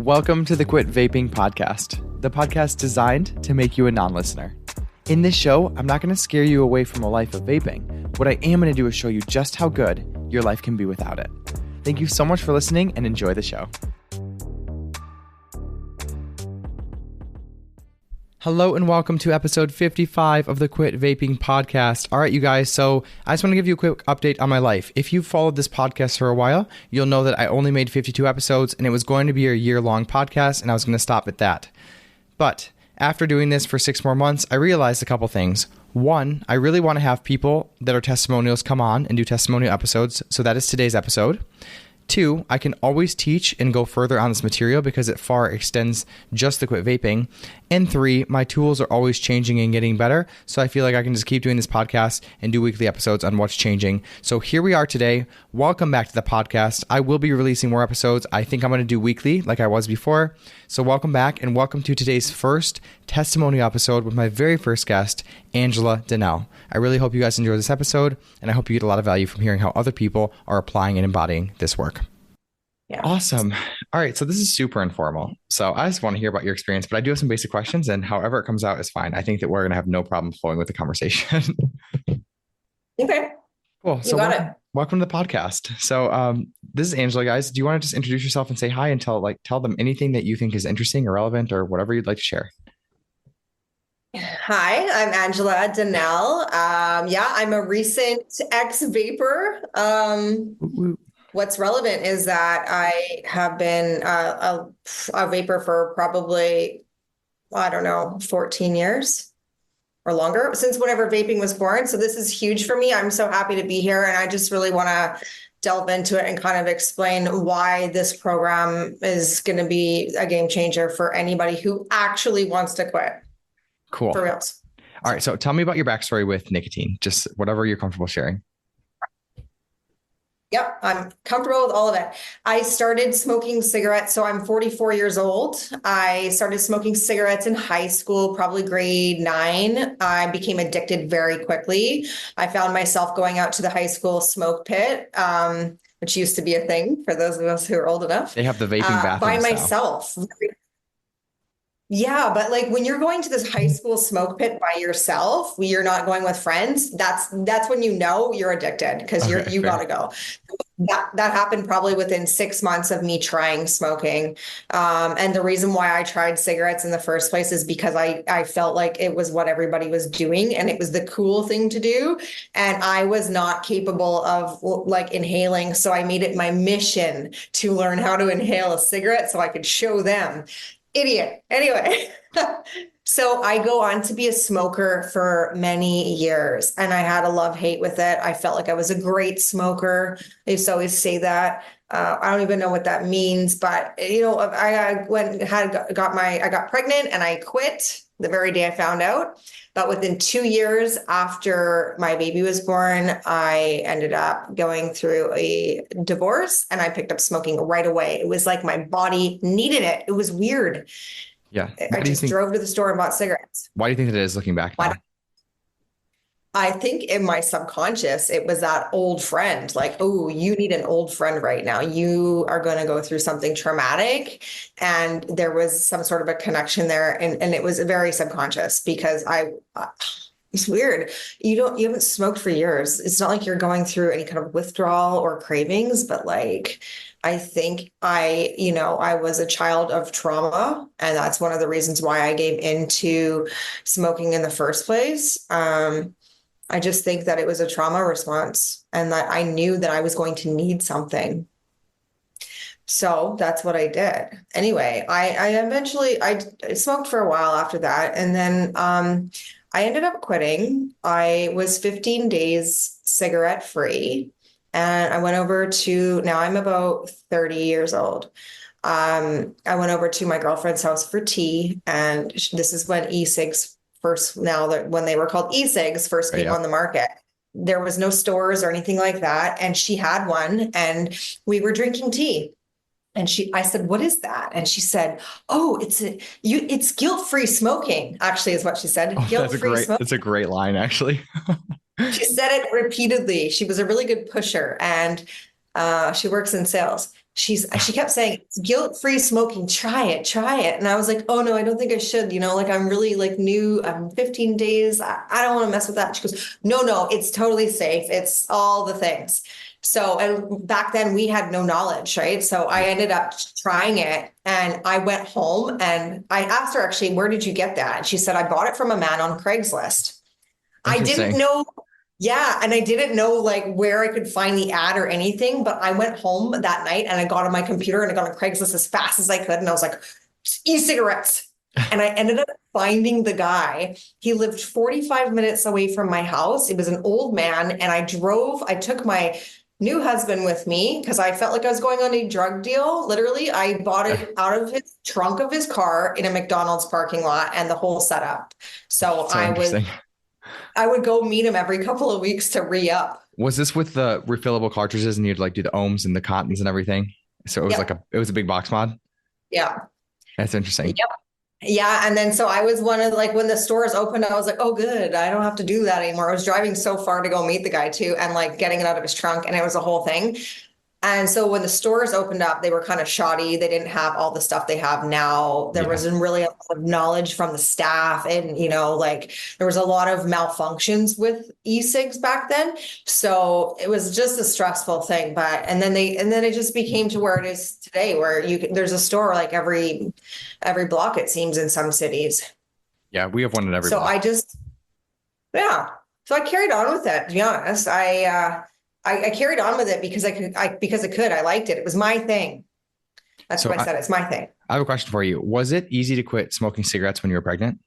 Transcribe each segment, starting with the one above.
Welcome to the Quit Vaping podcast, the podcast designed to make you a non-listener. In this show, I'm not going to scare you away from a life of vaping. What I am going to do is show you just how good your life can be without it. Thank you so much for listening and enjoy the show. Hello and welcome to episode 55 of the Quit Vaping podcast. All right, you guys, so I just want to give you a quick update on my life. If you've followed this podcast for a while, you'll know that I only made 52 episodes and it was going to be a year-long podcast and I was going to stop at that. But after doing this for 6 more months, I realized a couple things. One, I really want to have people that are testimonials come on and do testimonial episodes, so that is today's episode. 2, I can always teach and go further on this material because it far extends just the Quit Vaping. And 3, my tools are always changing and getting better, so I feel like I can just keep doing this podcast and do weekly episodes on what's changing. So here we are today. Welcome back to the podcast. I will be releasing more episodes. I think I'm going to do weekly like I was before. So welcome back and welcome to today's first testimonial episode with my very first guest, Angela Dinnell. I really hope you guys enjoy this episode, and I hope you get a lot of value from hearing how other people are applying and embodying this work. Yeah. Awesome. All right. So this is super informal. So I just want to hear about your experience, but I do have some basic questions, and however it comes out is fine. I think that we're going to have no problem flowing with the conversation. Okay. Cool. You So got it. welcome to the podcast. So this is Angela, guys. Do you want to just introduce yourself and say hi and tell them anything that you think is interesting or relevant or whatever you'd like to share? Hi, I'm Angela Dinnell. I'm a recent ex-vapor. What's relevant is that I have been a vapor for probably, 14 years or longer, since whenever vaping was born. So this is huge for me. I'm so happy to be here. And I just really want to delve into it and kind of explain why this program is going to be a game changer for anybody who actually wants to quit. Cool. For reals. All right. So tell me about your backstory with nicotine, just whatever you're comfortable sharing. Yep, I'm comfortable with all of it. I started smoking cigarettes, so I'm 44 years old. I started smoking cigarettes in high school, probably grade 9. I became addicted very quickly. I found myself going out to the high school smoke pit, which used to be a thing for those of us who are old enough. They have the vaping bathrooms by now. myself. Yeah, but like when you're going to this high school smoke pit by yourself, when you're not going with friends, that's when you know you're addicted because you gotta go. That happened probably within 6 months of me trying smoking. And the reason why I tried cigarettes in the first place is because I felt like it was what everybody was doing and it was the cool thing to do. And I was not capable of like inhaling. So I made it my mission to learn how to inhale a cigarette so I could show them. Idiot. Anyway, so I go on to be a smoker for many years and I had a love-hate with it. I felt like I was a great smoker. I used to always say that. I don't even know what that means, but I got pregnant and I quit the very day I found out. But within 2 years after my baby was born, I ended up going through a divorce and I picked up smoking right away. It was like my body needed it. It was weird. Yeah. I just drove to the store and bought cigarettes. Why do you think that it is looking back now? I think in my subconscious, it was that old friend, like, oh, you need an old friend right now. You are going to go through something traumatic. And there was some sort of a connection there. And it was very subconscious because it's weird. You haven't smoked for years. It's not like you're going through any kind of withdrawal or cravings, but like, I think I was a child of trauma. And that's one of the reasons why I gave into smoking in the first place. I just think that it was a trauma response and that I knew that I was going to need something. So that's what I did. Anyway, I eventually smoked for a while after that. And then I ended up quitting. I was 15 days cigarette free. And I went over now I'm about 30 years old. I went over to my girlfriend's house for tea. And this is when e-cigs when they were called e-cigs first came on the market. There was no stores or anything like that. And she had one and we were drinking tea. And I said, what is that? And she said, oh, it's guilt-free smoking, actually is what she said. Oh, guilt-free smoking. That's a great line, actually. She said it repeatedly. She was a really good pusher and she works in sales. she kept saying, it's guilt-free smoking, try it, try it. And I was like, oh no, I don't think I should. Like I'm really like new. I'm 15 days. I don't want to mess with that. She goes, no, it's totally safe. It's all the things. So, and back then we had no knowledge, right? So I ended up trying it and I went home and I asked her actually, where did you get that? And she said, I bought it from a man on Craigslist. I didn't Interesting. know. Yeah. And I didn't know like where I could find the ad or anything, but I went home that night and I got on my computer and I got on Craigslist as fast as I could. And I was like, e-cigarettes. And I ended up finding the guy. He lived 45 minutes away from my house. He was an old man. And I took my new husband with me because I felt like I was going on a drug deal. Literally, I bought it out of his trunk of his car in a McDonald's parking lot and the whole setup. So So interesting. I would go meet him every couple of weeks to re-up. Was this with the refillable cartridges and you'd like do the ohms and the cottons and everything? So it was Yep. it was a big box mod. Yeah. That's interesting. Yep. Yeah. And then so I was one of like when the stores opened, I was like, oh, good. I don't have to do that anymore. I was driving so far to go meet the guy too and like getting it out of his trunk. And it was a whole thing. And so when the stores opened up, they were kind of shoddy. They didn't have all the stuff they have now. There Yeah. wasn't really a lot of knowledge from the staff. And, like there was a lot of malfunctions with e-cigs back then. So it was just a stressful thing. And then it just became to where it is today, where there's a store like every block, it seems, in some cities. Yeah. We have one at every So block. yeah. So I carried on with it, to be honest. I carried on with it because because I could. I liked it. It was my thing. That's So what I said. It's my thing. I have a question for you. Was it easy to quit smoking cigarettes when you were pregnant?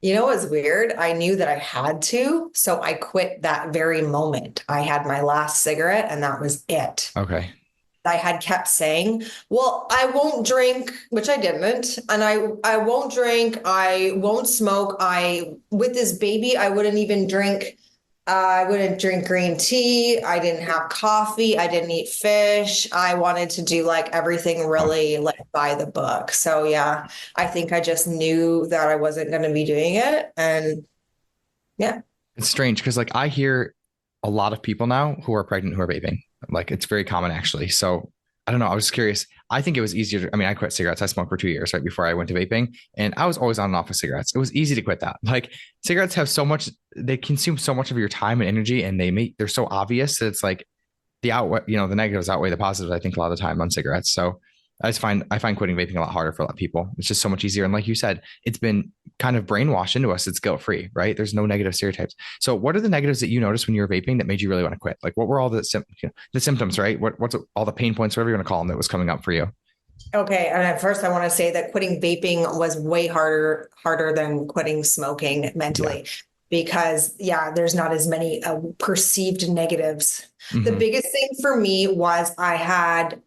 It was weird. I knew that I had to, so I quit that very moment. I had my last cigarette and that was it. Okay. I had kept saying, well, I won't drink, which I didn't. And I won't drink. I won't smoke. With this baby, I wouldn't drink green tea. I didn't have coffee. I didn't eat fish. I wanted to do like everything really like by the book. So yeah, I think I just knew that I wasn't going to be doing it. And yeah. It's strange because like I hear a lot of people now who are pregnant who are vaping. Like it's very common actually. So I don't know. I was curious. I think it was easier. I mean, I quit cigarettes. I smoked for 2 years right before I went to vaping, and I was always on and off with cigarettes. It was easy to quit that. Like cigarettes have so much. They consume so much of your time and energy, and they're so obvious that it's like the negatives outweigh the positives. I think a lot of the time on cigarettes. So I find quitting vaping a lot harder for a lot of people. It's just so much easier. And like you said, it's been kind of brainwashed into us. It's guilt free, right? There's no negative stereotypes. So what are the negatives that you noticed when you were vaping that made you really want to quit? Like what were all the symptoms, right? What's all the pain points, whatever you want to call them, that was coming up for you? Okay. And at first I want to say that quitting vaping was way harder than quitting smoking Yeah. mentally. Because yeah, there's not as many perceived negatives. The Hmm. biggest thing for me was I had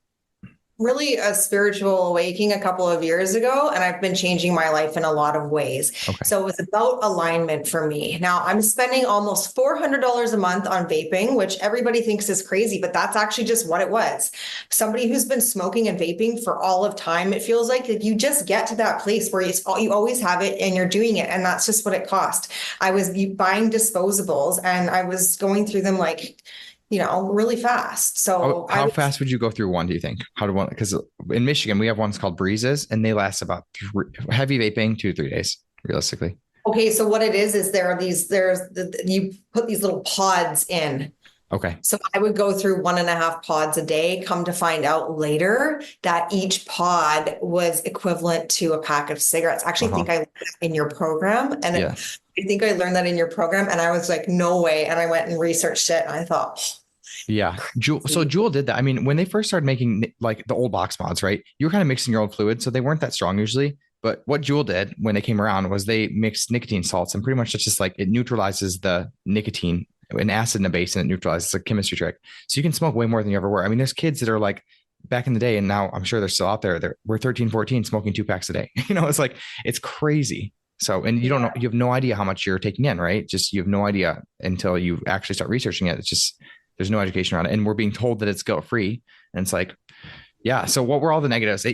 really a spiritual awakening a couple of years ago, and I've been changing my life in a lot of ways. Okay. So it was about alignment for me. Now I'm spending almost $400 a month on vaping, which everybody thinks is crazy, but that's actually just what it was. Somebody who's been smoking and vaping for all of time, it feels like you just get to that place where you always have it and you're doing it. And that's just what it cost. I was buying disposables and I was going through them like, really fast. So How fast would you go through one, do you think? How do one, because in Michigan, we have ones called breezes and they last about heavy vaping 2 to 3 days, realistically. Okay, so what it is you put these little pods in. Okay. So I would go through 1.5 pods a day, come to find out later that each pod was equivalent to a pack of cigarettes. I actually think I learned that in your program. And Yeah. I think I learned that in your program and I was like, no way. And I went and researched it and I thought, Yeah. So Juul did that. I mean, when they first started making like the old box mods, right? You were kind of mixing your old fluids, so they weren't that strong usually. But what Juul did when they came around was they mixed nicotine salts, and pretty much it's just like it neutralizes the nicotine, an acid and a base, and it neutralizes. It's a chemistry trick. So you can smoke way more than you ever were. I mean, there's kids that are like back in the day, and now I'm sure they're still out there. We're 13, 14 smoking 2 packs a day. It's like it's crazy. So, and you don't know, you have no idea how much you're taking in, right? Just you have no idea until you actually start researching it. It's just there's no education around it, and we're being told that it's guilt free, and it's like, yeah. So, what were all the negatives?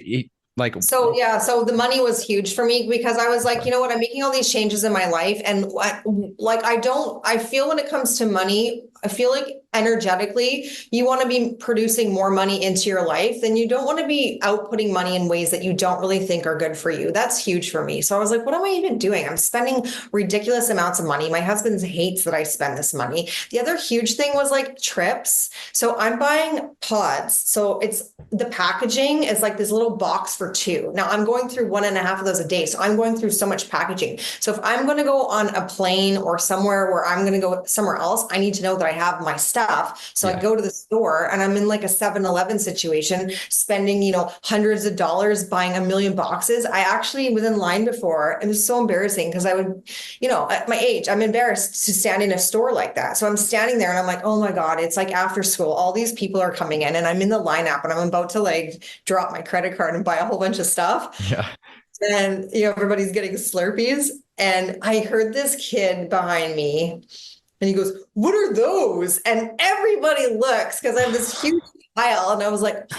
So yeah, so the money was huge for me because I was like, you know what, I'm making all these changes in my life, and I feel when it comes to money, I feel like energetically, you want to be producing more money into your life, then you don't want to be outputting money in ways that you don't really think are good for you. That's huge for me. So I was like, what am I even doing? I'm spending ridiculous amounts of money. My husband hates that I spend this money. The other huge thing was like trips. So I'm buying pods. So it's the packaging is like this little box for two. Now I'm going through 1.5 of those a day. So I'm going through so much packaging. So if I'm going to go on a plane or somewhere where I'm going to go somewhere else, I need to know that I have my stuff. So I go to the store and I'm in like a 7-Eleven situation, spending, hundreds of dollars buying a million boxes. I actually was in line before. It was so embarrassing because I would, at my age, I'm embarrassed to stand in a store like that. So I'm standing there and I'm like, oh my God, it's like after school, all these people are coming in and I'm in the lineup and I'm about to like drop my credit card and buy a whole bunch of stuff. Yeah. And, everybody's getting Slurpees. And I heard this kid behind me and he goes, what are those? And everybody looks because I have this huge pile. And I was like,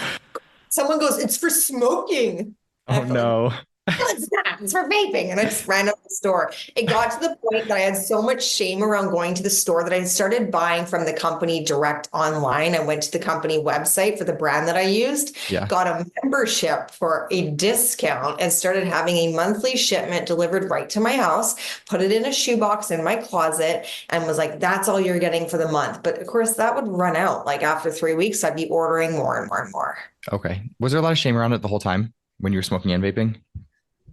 someone goes, it's for smoking. Oh, no. It's not. It's for vaping. And I just ran out of the store. It got to the point that I had so much shame around going to the store that I started buying from the company direct online. I went to the company website for the brand that I used, got a membership for a discount, and started having a monthly shipment delivered right to my house, put it in a shoebox in my closet, and was like, that's all you're getting for the month. But of course, that would run out. Like after 3 weeks, I'd be ordering more and more and more. Okay. Was there a lot of shame around it the whole time when you were smoking and vaping?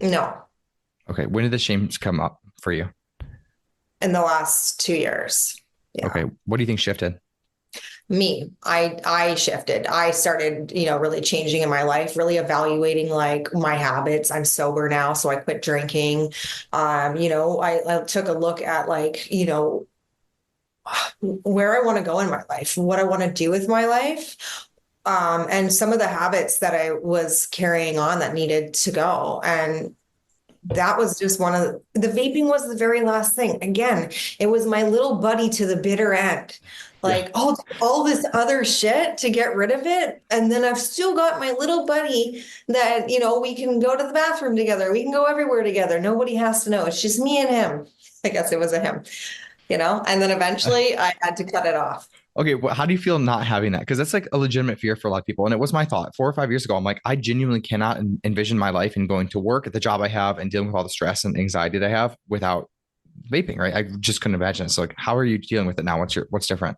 No. Okay. When did the shames come up for you? In the last 2 years. Yeah. Okay. What do you think shifted? Me. I shifted. I started, really changing in my life, really evaluating like my habits. I'm sober now, so I quit drinking. I took a look at like, where I want to go in my life, what I want to do with my life. And some of the habits that I was carrying on that needed to go. And that was just the vaping was the very last thing. Again, it was my little buddy to the bitter end. Like, all this other shit to get rid of it. And then I've still got my little buddy that, we can go to the bathroom together. We can go everywhere together. Nobody has to know. It's just me and him. I guess it was a him, and then eventually I had to cut it off. Okay, well, how do you feel not having that? Because that's like a legitimate fear for a lot of people. And it was my thought 4 or 5 years ago. I'm like, I genuinely cannot envision my life and going to work at the job I have and dealing with all the stress and anxiety that I have without vaping, right? I just couldn't imagine it. So like, how are you dealing with it now? What's different?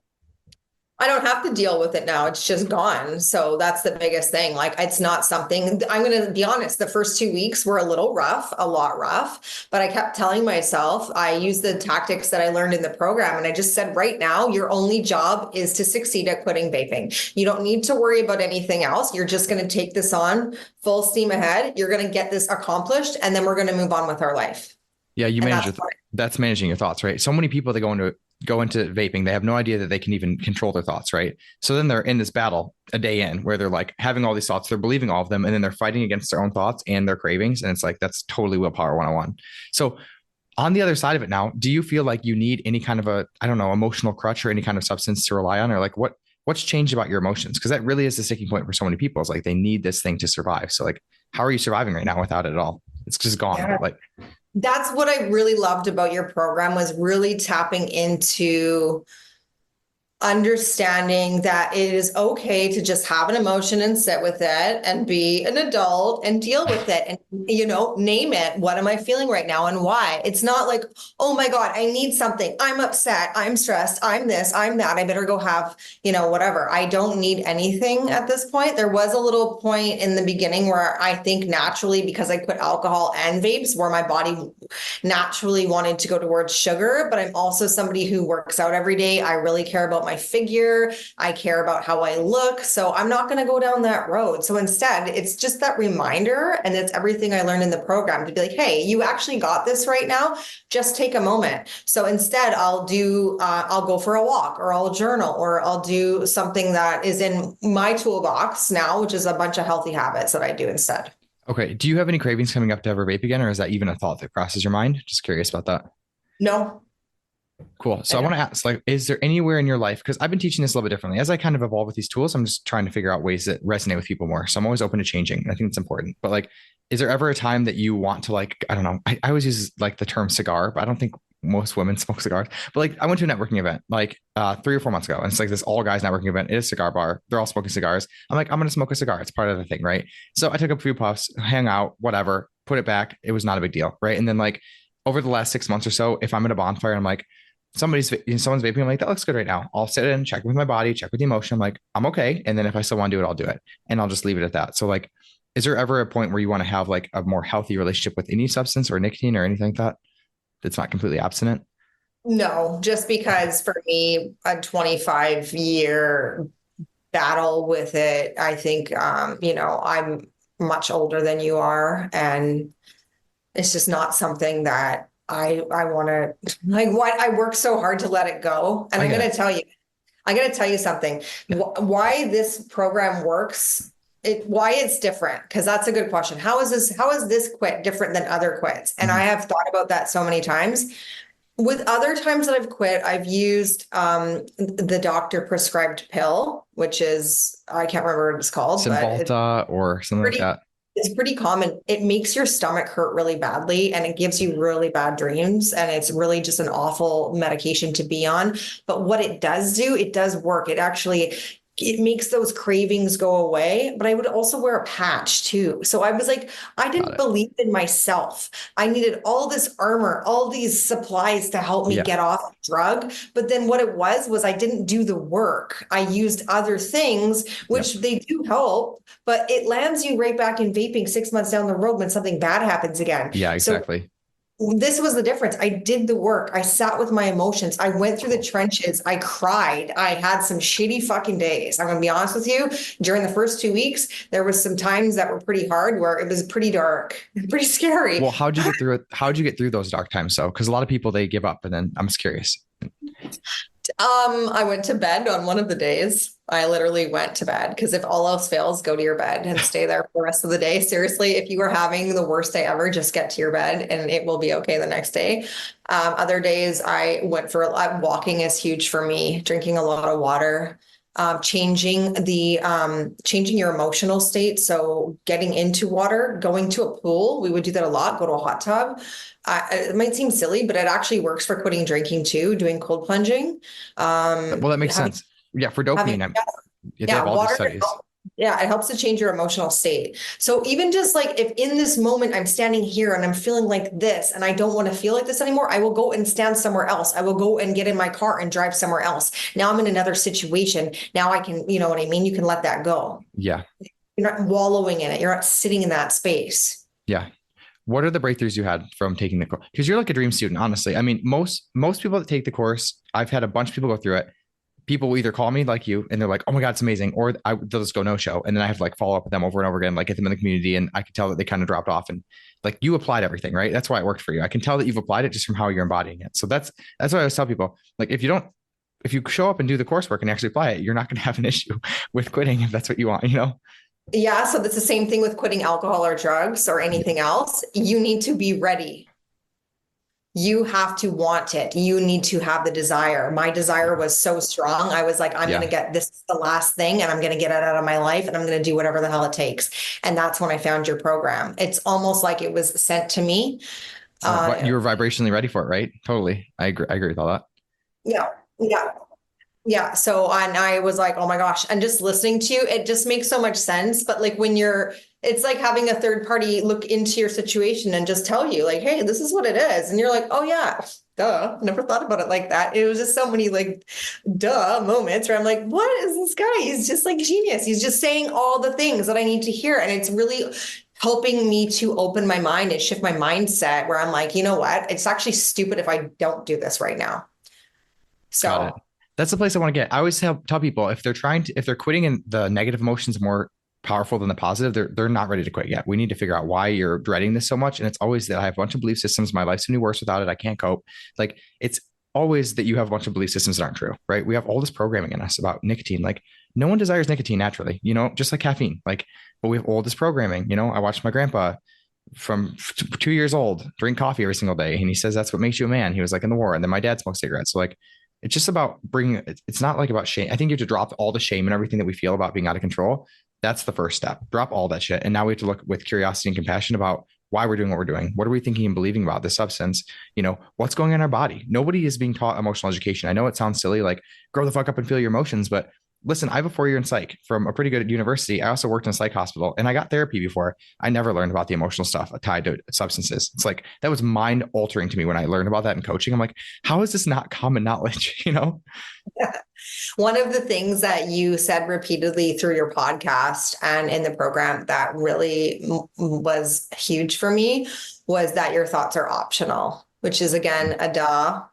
I don't have to deal with it now. It's just gone. So that's the biggest thing. Like, it's not something, I'm going to be honest, the first 2 weeks were a little rough, a lot rough, but I kept telling myself, I used the tactics that I learned in the program. And I just said, right now, your only job is to succeed at quitting vaping. You don't need to worry about anything else. You're just going to take this on full steam ahead. You're going to get this accomplished, and then we're going to move on with our life. Yeah. That's managing your thoughts, right? So many people that go into vaping, they have no idea that they can even control their thoughts, right? So then they're in this battle a day in where they're like having all these thoughts, they're believing all of them, and then they're fighting against their own thoughts and their cravings. And it's like, that's totally willpower 101. So on the other side of it now, do you feel like you need any kind of emotional crutch or any kind of substance to rely on? Or like what's changed about your emotions? Because that really is the sticking point for so many people. It's like they need this thing to survive. So like, how are you surviving right now without it at all? It's just gone. Yeah. Like, that's what I really loved about your program, was really tapping into understanding that it is okay to just have an emotion and sit with it and be an adult and deal with it and, name it. What am I feeling right now and why? It's not like, oh my God, I need something. I'm upset. I'm stressed. I'm this, I'm that. I better go have, whatever. I don't need anything at this point. There was a little point in the beginning where I think naturally, because I quit alcohol and vapes, where my body naturally wanted to go towards sugar. But I'm also somebody who works out every day. I really care about my figure. I care about how I look. So I'm not going to go down that road. So instead, it's just that reminder. And it's everything I learned in the program to be like, hey, you actually got this right now. Just take a moment. So instead, I'll go for a walk, or I'll journal, or I'll do something that is in my toolbox now, which is a bunch of healthy habits that I do instead. Okay. Do you have any cravings coming up to ever vape again? Or is that even a thought that crosses your mind? Just curious about that. No. Cool. So I want to ask, like, is there anywhere in your life, because I've been teaching this a little bit differently as I kind of evolve with these tools, I'm just trying to figure out ways that resonate with people more. So I'm always open to changing. I think it's important, but like, is there ever a time that you want to, like, I don't know, I always use like the term cigar, but I don't think most women smoke cigars. But like I went to a networking event like 3 or 4 months ago, and it's like this all guys networking event. It is a cigar bar. They're all smoking cigars. I'm like, I'm gonna smoke a cigar. It's part of the thing, right? So I took a few puffs, hang out, whatever, put it back. It was not a big deal, right? And then like over the last 6 months or so, if I'm at a bonfire and I'm like, someone's vaping, I'm like, that looks good right now. I'll sit in, check with my body, check with the emotion. I'm like, I'm okay. And then if I still want to do it, I'll do it. And I'll just leave it at that. So like, is there ever a point where you want to have like a more healthy relationship with any substance or nicotine or anything like that that's not completely abstinent? No, just because for me, a 25-year battle with it, I think, I'm much older than you are. And it's just not something that I want to like what I work so hard to let it go. And I'm going to tell you something. Why this program works, why it's different, because that's a good question. How is this quit different than other quits? And I have thought about that so many times. With other times that I've quit, I've used the doctor prescribed pill, which is, I can't remember what it's called, but Cymbalta or something like that. it's pretty common. It makes your stomach hurt really badly and it gives you really bad dreams. And it's really just an awful medication to be on. But what it does do, it does work. It makes those cravings go away. But I would also wear a patch too. So I was like, I didn't believe in myself. I needed all this armor, all these supplies to help me get off the drug. But then what it was I didn't do the work. I used other things, which they do help, but it lands you right back in vaping 6 months down the road when something bad happens again. Yeah, exactly. So this was the difference. I did the work. I sat with my emotions. I went through the trenches. I cried. I had some shitty fucking days. I'm going to be honest with you. During the first 2 weeks, there was some times that were pretty hard where it was pretty dark, pretty scary. Well, how'd you get through it? How'd you get through those dark times though? Because a lot of people, they give up, and then I'm just curious. I went to bed on one of the days. I literally went to bed because if all else fails, go to your bed and stay there for the rest of the day. Seriously, if you are having the worst day ever, just get to your bed and it will be okay the next day. Other days I went for walking is huge for me, drinking a lot of water, changing your emotional state. So getting into water, going to a pool, we would do that a lot, go to a hot tub. It might seem silly, but it actually works for quitting drinking too, doing cold plunging. Well, that makes sense. Yeah, for dopamine. They have all these studies. Yeah, it helps to change your emotional state. So even just like if in this moment I'm standing here and I'm feeling like this and I don't want to feel like this anymore, I will go and stand somewhere else. I will go and get in my car and drive somewhere else. Now I'm in another situation. Now I can, you know what I mean? You can let that go. Yeah. You're not wallowing in it. You're not sitting in that space. Yeah. What are the breakthroughs you had from taking the course? Because you're like a dream student, honestly. I mean, most people that take the course, I've had a bunch of people go through it. People will either call me like you and they're like, oh my God, it's amazing. Or they'll just go no show. And then I have to like follow up with them over and over again, like get them in the community. And I can tell that they kind of dropped off and like you applied everything, right? That's why it worked for you. I can tell that you've applied it just from how you're embodying it. So that's what I always tell people. Like if you show up and do the coursework and actually apply it, you're not going to have an issue with quitting if that's what you want, you know? Yeah. So that's the same thing with quitting alcohol or drugs or anything else. You need to be ready. You have to want it. You need to have the desire. My desire was so strong. I was like, I'm going to get this is the last thing and I'm going to get it out of my life and I'm going to do whatever the hell it takes. And that's when I found your program. It's almost like it was sent to me. You were vibrationally ready for it, right? Totally. I agree with all that. Yeah. Yeah. Yeah. So and I was like, oh my gosh. And just listening to you, it just makes so much sense. But like it's like having a third party look into your situation and just tell you like, hey, this is what it is. And you're like, oh yeah, duh. Never thought about it like that. It was just so many like, duh moments where I'm like, what is this guy? He's just like genius. He's just saying all the things that I need to hear. And it's really helping me to open my mind and shift my mindset where I'm like, you know what? It's actually stupid if I don't do this right now. So that's the place I want to get. I always tell people if they're quitting and the negative emotions are more powerful than the positive, they're not ready to quit yet. We need to figure out why you're dreading this so much. And it's always that I have a bunch of belief systems. My life's gonna be worse without it. I can't cope. Like it's always that you have a bunch of belief systems that aren't true, right? We have all this programming in us about nicotine. Like no one desires nicotine naturally, you know, just like caffeine. Like, but we have all this programming. You know, I watched my grandpa from 2 years old drink coffee every single day, and he says that's what makes you a man. He was like in the war, and then my dad smoked cigarettes. So like it's just about it's not like about shame. I think you have to drop all the shame and everything that we feel about being out of control. That's the first step. Drop all that shit. And now we have to look with curiosity and compassion about why we're doing what we're doing. What are we thinking and believing about this substance? What's going on in our body? Nobody is being taught emotional education. I know it sounds silly, like grow the fuck up and feel your emotions, but listen, I have a 4-year in psych from a pretty good university. I also worked in a psych hospital and I got therapy before. I never learned about the emotional stuff tied to substances. It's like, that was mind altering to me when I learned about that in coaching. I'm like, how is this not common knowledge? One of the things that you said repeatedly through your podcast and in the program that really was huge for me was that your thoughts are optional, which is again a duh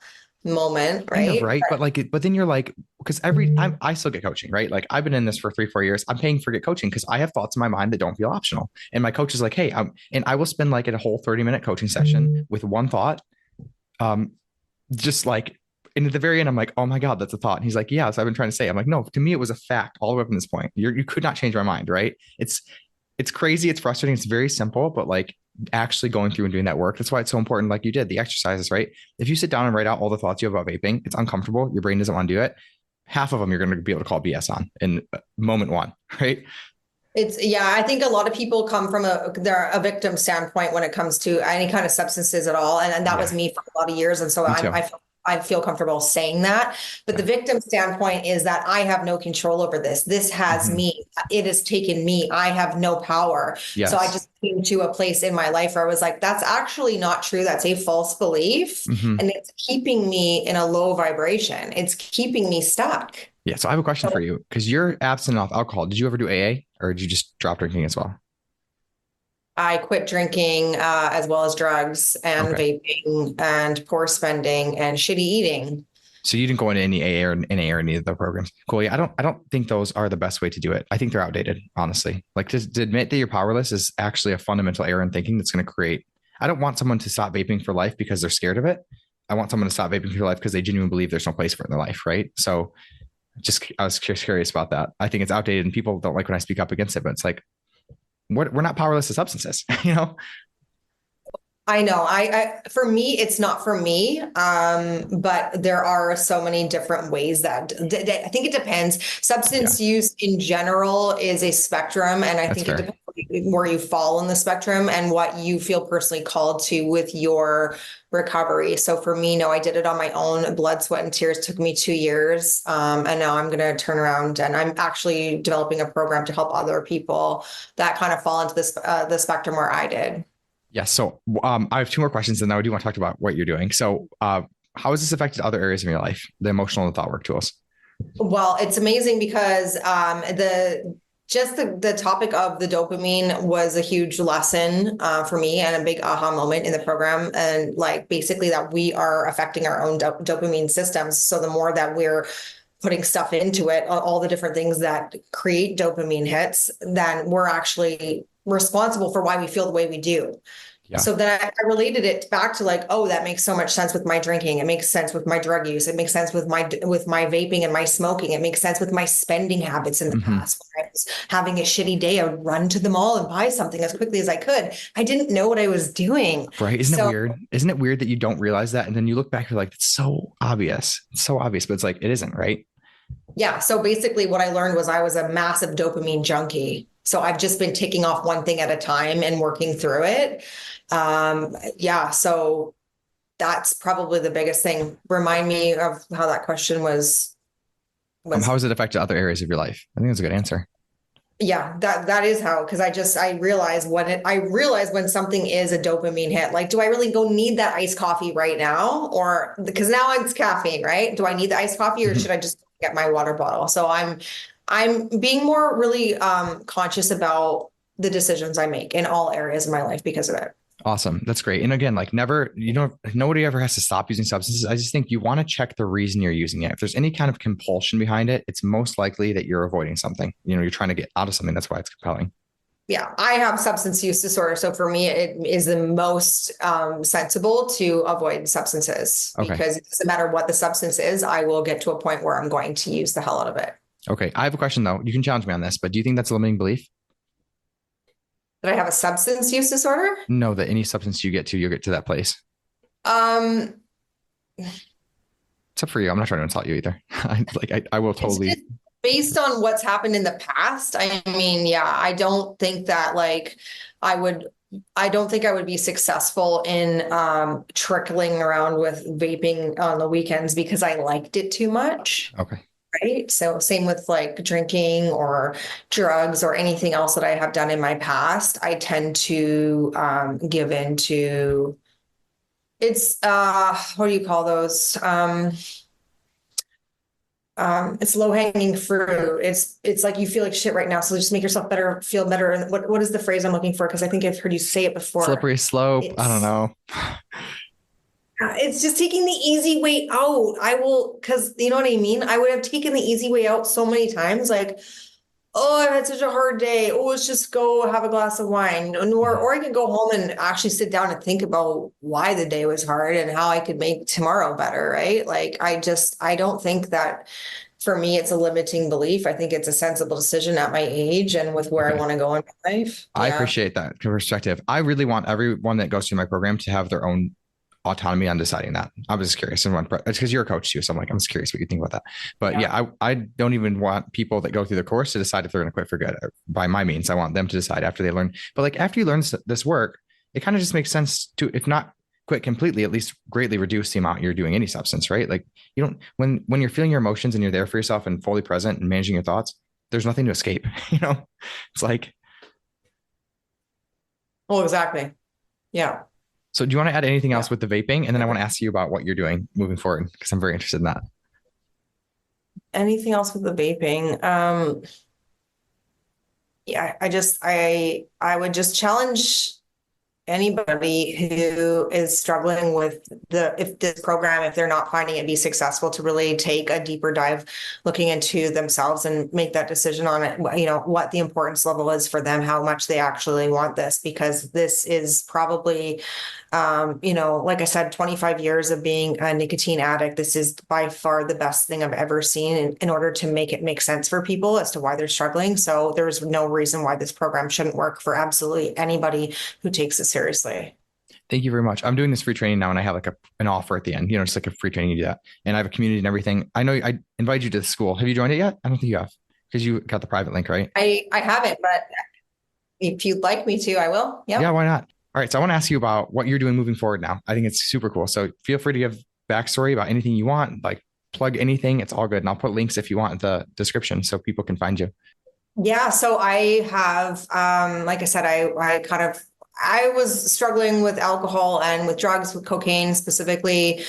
moment, Kind of, right? right. But then you're like, because I still get coaching, right? Like I've been in this for 3-4 years. I'm paying for get coaching because I have thoughts in my mind that don't feel optional. And my coach is like, hey, and I will spend like a whole 30-minute coaching session with one thought. Just like, and at the very end, I'm like, oh my God, that's a thought. And he's like, yeah, so I've been trying to say, I'm like, no, to me, it was a fact all the way up to this point. You could not change my mind, right? It's crazy. It's frustrating. It's very simple, but like actually going through and doing that work. That's why it's so important. Like you did the exercises, right? If you sit down and write out all the thoughts you have about vaping, it's uncomfortable. Your brain doesn't want to do it. Half of them, you're going to be able to call BS on in moment one, right? I think a lot of people come from they're a victim standpoint when it comes to any kind of substances at all. And that was me for a lot of years. And so I feel comfortable saying that. But the victim standpoint is that I have no control over this. This has me. It has taken me. I have no power. Yes. So I just came to a place in my life where I was like, that's actually not true. That's a false belief. And it's keeping me in a low vibration. It's keeping me stuck. Yeah. So I have a question for you because you're abstinent off alcohol. Did you ever do AA or did you just drop drinking as well? I quit drinking as well as drugs and vaping and poor spending and shitty eating. So you didn't go into any AA or NA or any of the programs. Cool. Yeah, I don't think those are the best way to do it. I think they're outdated, honestly. Like to admit that you're powerless is actually a fundamental error in thinking that's going to create. I don't want someone to stop vaping for life because they're scared of it. I want someone to stop vaping for life because they genuinely believe there's no place for it in their life, right? So I was just curious about that. I think it's outdated and people don't like when I speak up against it, but it's like, we're not powerless to substances, I know. For me, it's not for me. But there are so many different ways that I think it depends. Substance use in general is a spectrum, and I think it depends where you fall in the spectrum and what you feel personally called to with your recovery. So for me, no, I did it on my own. Blood, sweat, and tears. It took me 2 years. And now I'm going to turn around and I'm actually developing a program to help other people that kind of fall into this, the spectrum where I did. Yeah. So I have 2 more questions and then I do want to talk about what you're doing. So how has this affected other areas of your life, the emotional and thought work tools? Well, it's amazing because the topic of the dopamine was a huge lesson for me and a big aha moment in the program. And like basically that we are affecting our own dopamine systems. So the more that we're putting stuff into it, all the different things that create dopamine hits, then we're actually responsible for why we feel the way we do. Yeah. So then I related it back to like, oh, that makes so much sense with my drinking. It makes sense with my drug use. It makes sense with my vaping and my smoking. It makes sense with my spending habits in the past. When I was having a shitty day, I would run to the mall and buy something as quickly as I could. I didn't know what I was doing. Right. Isn't it weird? Isn't it weird that you don't realize that? And then you look back, you're like, it's so obvious. It's so obvious, but it's like, it isn't, right? Yeah. So basically what I learned was I was a massive dopamine junkie. So I've just been ticking off one thing at a time and working through it. So that's probably the biggest thing. Remind me of how that question was. How has it affected other areas of your life? I think that's a good answer. Yeah, that is how, because I realize when something is a dopamine hit, like, do I really go need that iced coffee right now? Or because now it's caffeine, right? Do I need the iced coffee or should I just get my water bottle? So I'm being more really conscious about the decisions I make in all areas of my life because of it. Awesome. That's great. And again, like nobody ever has to stop using substances. I just think you want to check the reason you're using it. If there's any kind of compulsion behind it, it's most likely that you're avoiding something. You're trying to get out of something. That's why it's compelling. Yeah, I have substance use disorder. So for me, it is the most sensible to avoid substances because it doesn't matter what the substance is. I will get to a point where I'm going to use the hell out of it. Okay. I have a question though. You can challenge me on this, but do you think that's a limiting belief? That I have a substance use disorder? No, that any substance you get to, you'll get to that place. It's up for you. I'm not trying to insult you either. I will totally. Based on what's happened in the past, I mean, yeah, I don't think that like I would, I don't think I would be successful in trickling around with vaping on the weekends because I liked it too much. Okay. Right. So same with like drinking or drugs or anything else that I have done in my past. I tend to give into it's what do you call those? It's low hanging fruit. It's like you feel like shit right now, so just make yourself better, feel better. And what is the phrase I'm looking for? Because I think I've heard you say it before. Slippery slope. I don't It's know. it's just taking the easy way out. I will, because you know what I mean? I would have taken the easy way out so many times. Like, oh, I've had such a hard day. Oh, let's just go have a glass of wine. Or I could go home and actually sit down and think about why the day was hard and how I could make tomorrow better, right? Like, I don't think that for me, it's a limiting belief. I think it's a sensible decision at my age and with where I Okay. want to go in my life. I Yeah. appreciate that perspective. I really want everyone that goes through my program to have their own autonomy on deciding that. I was just curious. And it's because you're a coach too. So I'm like, I'm just curious what you think about that. But Yeah. yeah, I don't even want people that go through the course to decide if they're going to quit for good. By my means, I want them to decide after they learn. But like after you learn this work, it kind of just makes sense to, if not quit completely, at least greatly reduce the amount you're doing any substance, right? Like you don't, when you're feeling your emotions and you're there for yourself and fully present and managing your thoughts, there's nothing to escape. It's like, Oh, exactly. Yeah. so do you want to add anything else Yeah. with the vaping? And then I want to ask you about what you're doing moving forward because I'm very interested in that. Anything else with the vaping? Yeah, I would just challenge anybody who is struggling with if this program, if they're not finding it be successful, to really take a deeper dive looking into themselves and make that decision on it, what the importance level is for them, how much they actually want this, because this is probably like I said, 25 years of being a nicotine addict. This is by far the best thing I've ever seen in order to make it make sense for people as to why they're struggling. So there's no reason why this program shouldn't work for absolutely anybody who takes it seriously. Thank you very much. I'm doing this free training now and I have like an offer at the end, just like a free training you do that. And I have a community and everything. I know I invited you to the school. Have you joined it yet? I don't think you have because you got the private link, right? I haven't, but if you'd like me to, I will. Yeah, Yep. why not? All right. So I want to ask you about what you're doing moving forward now. I think it's super cool. So feel free to give backstory about anything you want, like plug anything. It's all good. And I'll put links if you want in the description so people can find you. Yeah, so I have, like I said, I was struggling with alcohol and with drugs, with cocaine specifically,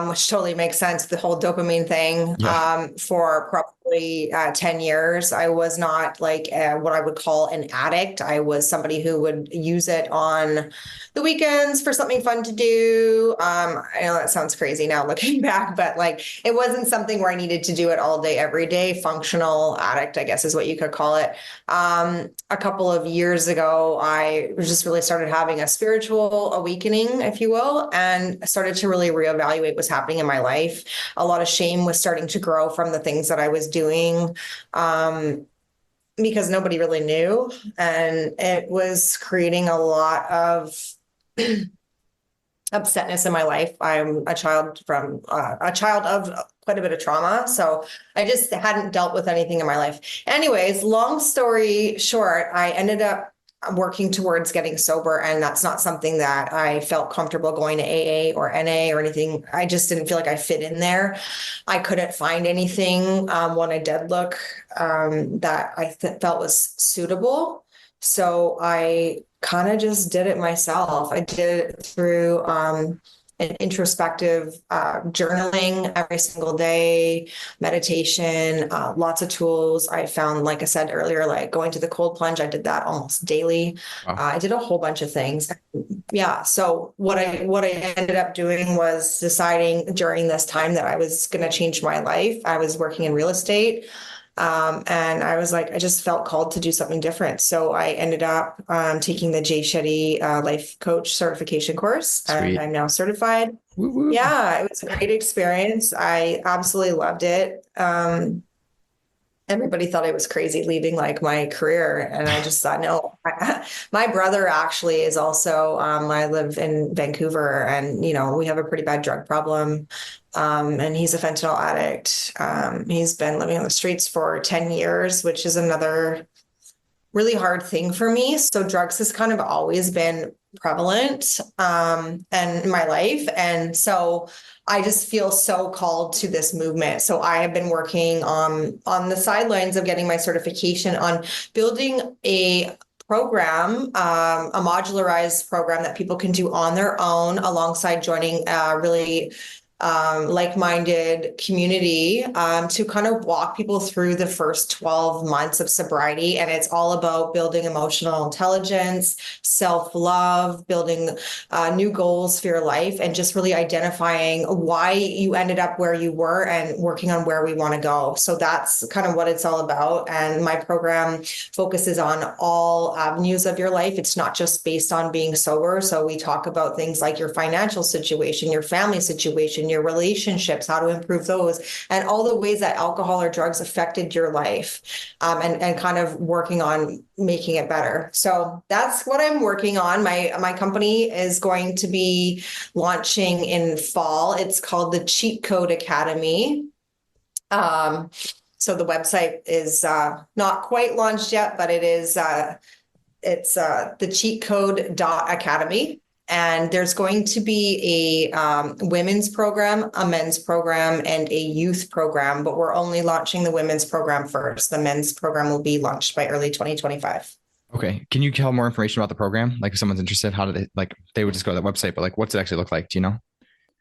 which totally makes sense, the whole dopamine thing, Yeah. for probably 10 years. I was not like what I would call an addict. I was somebody who would use it on the weekends for something fun to do. I know that sounds crazy now looking back, but like it wasn't something where I needed to do it all day, every day. Functional addict, I guess is what you could call it. A couple of years ago, I just really started having a spiritual awakening, if you will, and started to really reevaluate what's happening in my life. A lot of shame was starting to grow from the things that I was doing. Because nobody really knew, and it was creating a lot of upsetness in my life. I'm a child of quite a bit of trauma. So I just hadn't dealt with anything in my life. Anyways, long story short, I ended up working towards getting sober. And that's not something that I felt comfortable going to AA or NA or anything. I just didn't feel like I fit in there. I couldn't find anything when I did look that felt was suitable. So I kind of just did it myself. I did it through an introspective journaling every single day, meditation, lots of tools. I found, like I said earlier, like going to the cold plunge. I did that almost daily. Wow. I did a whole bunch of things. Yeah. So what I ended up doing was deciding during this time that I was going to change my life. I was working in real estate. And I was like, I just felt called to do something different. So I ended up taking the Jay Shetty life coach certification course, and Sweet. I'm now certified. Woo woo. Yeah, it was a great experience. I absolutely loved it. everybody thought I was crazy leaving like my career. And I just thought, no. My brother actually is also, I live in Vancouver and, we have a pretty bad drug problem. And he's a fentanyl addict. He's been living on the streets for 10 years, which is another really hard thing for me. So drugs has kind of always been prevalent and in my life. And so I just feel so called to this movement. So I have been working on the sidelines of getting my certification on building a program, a modularized program that people can do on their own alongside joining really like-minded community to kind of walk people through the first 12 months of sobriety. And it's all about building emotional intelligence, self-love, building new goals for your life, and just really identifying why you ended up where you were and working on where we want to go. So that's kind of what it's all about. And my program focuses on all avenues of your life. It's not just based on being sober. So we talk about things like your financial situation, your family situation, your relationships, how to improve those, and all the ways that alcohol or drugs affected your life, and kind of working on making it better. So that's what I'm working on. My company is going to be launching in fall. It's called the Cheat Code Academy. So the website is not quite launched yet, but it's the cheatcode.academy. And there's going to be a women's program, a men's program, and a youth program, but we're only launching the women's program first. The men's program will be launched by early 2025. Okay. Can you tell more information about the program? Like if someone's interested, how do they would just go to that website, but like, what's it actually look like? Do you know?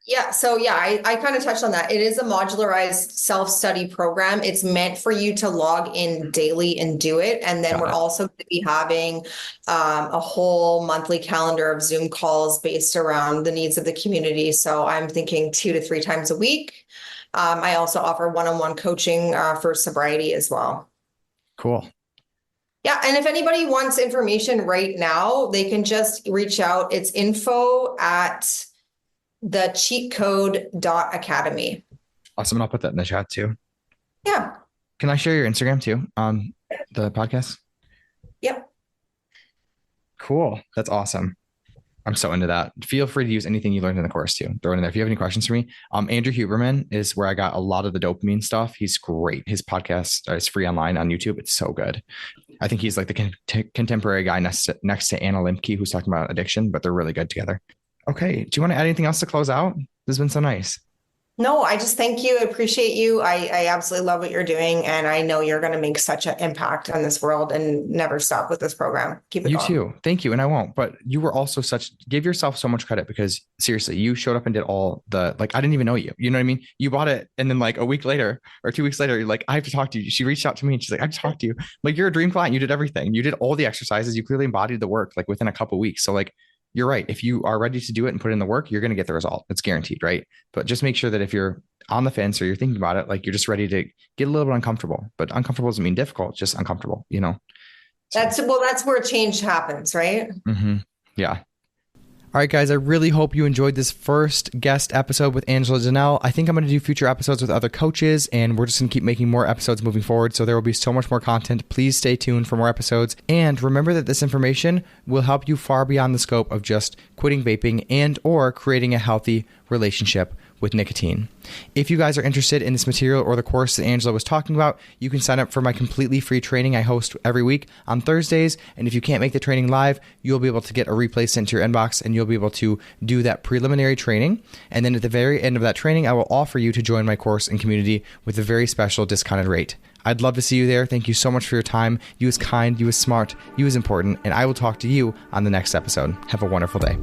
Yeah. So yeah, I kind of touched on that. It is a modularized self-study program. It's meant for you to log in daily and do it. And then we're also going to be having a whole monthly calendar of Zoom calls based around the needs of the community. So I'm thinking 2 to 3 times a week. I also offer one-on-one coaching for sobriety as well. Cool. Yeah. And if anybody wants information right now, they can just reach out. It's info at thecheatcode.academy. Awesome. And I'll put that in the chat too. Yeah. Can I share your Instagram too on the podcast? Yep. Cool. That's awesome. I'm so into that. Feel free to use anything you learned in the course too. Throw it in there. If you have any questions for me, Andrew Huberman is where I got a lot of the dopamine stuff. He's great. His podcast is free online on YouTube. It's so good. I think he's like the contemporary guy next to Anna Limke, who's talking about addiction, but they're really good together. Okay. Do you want to add anything else to close out? This has been so nice. No, I just thank you. I appreciate you. I absolutely love what you're doing. And I know you're going to make such an impact on this world and never stop with this program. Keep it going. You too. Thank you. And I won't, but you were also give yourself so much credit because seriously, you showed up and did all I didn't even know you. You know what I mean? You bought it. And then like a week later or 2 weeks later, you're like, I have to talk to you. She reached out to me and she's like, I have to talk to you. Like you're a dream client. You did everything. You did all the exercises. You clearly embodied the work like within a couple of weeks. So like, you're right. If you are ready to do it and put in the work, you're going to get the result. It's guaranteed, right? But just make sure that if you're on the fence or you're thinking about it, like you're just ready to get a little bit uncomfortable. But uncomfortable doesn't mean difficult, just uncomfortable, you know? So. That's where change happens, right? Mm-hmm. Yeah. All right, guys, I really hope you enjoyed this first guest episode with Angela Dinnell. I think I'm going to do future episodes with other coaches, and we're just going to keep making more episodes moving forward. So there will be so much more content. Please stay tuned for more episodes. And remember that this information will help you far beyond the scope of just quitting vaping and or creating a healthy relationship with nicotine. If you guys are interested in this material or the course that Angela was talking about, you can sign up for my completely free training I host every week on Thursdays. And if you can't make the training live, you'll be able to get a replay sent to your inbox and you'll be able to do that preliminary training. And then at the very end of that training, I will offer you to join my course and community with a very special discounted rate. I'd love to see you there. Thank you so much for your time. You was kind, you was smart, you was important, and I will talk to you on the next episode. Have a wonderful day.